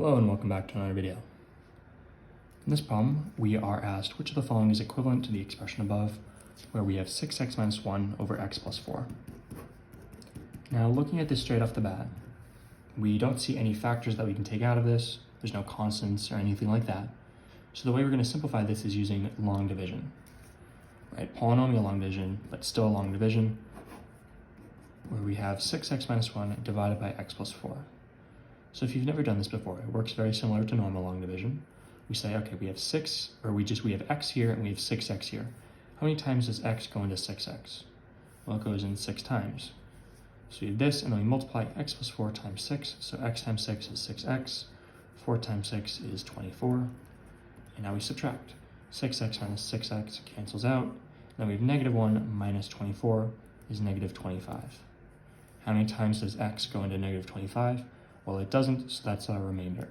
Hello and welcome back to another video. In this problem, we are asked which of the following is equivalent to the expression above, where we have 6x minus 1 over x plus 4. Now, looking at this straight off the bat, we don't see any factors that we can take out of this. There's no constants or anything like that. So the way we're going to simplify this is using long division. Right, polynomial long division, but still long division, where we have 6x minus 1 divided by x plus 4. So if you've never done this before, it works very similar to normal long division. We say, okay, we have we have x here and we have 6x here. How many times does x go into 6x? Well, it goes in 6 times. So we have this, and then we multiply x plus 4 times 6. So x times 6 is 6x. 4 times 6 is 24. And now we subtract. 6x minus 6x cancels out. Then we have negative 1 minus 24 is negative 25. How many times does x go into negative 25? Well, it doesn't, so that's our remainder.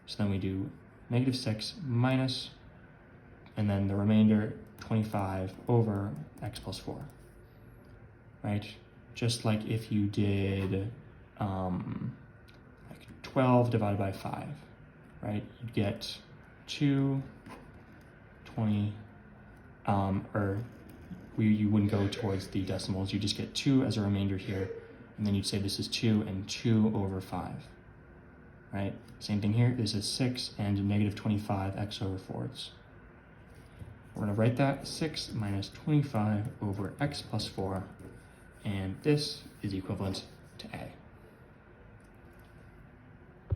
So then we do negative 6 minus, and then the remainder, 25 over x plus 4, right? Just like if you did like 12 divided by 5, right? You'd get 2, 20, you wouldn't go towards the decimals, you just get 2 as a remainder here, and then you'd say this is 2 and 2 over 5, right? Same thing here, this is 6 and negative 25 x over 4s. We're gonna write that 6 minus 25 over x plus 4, and this is equivalent to A.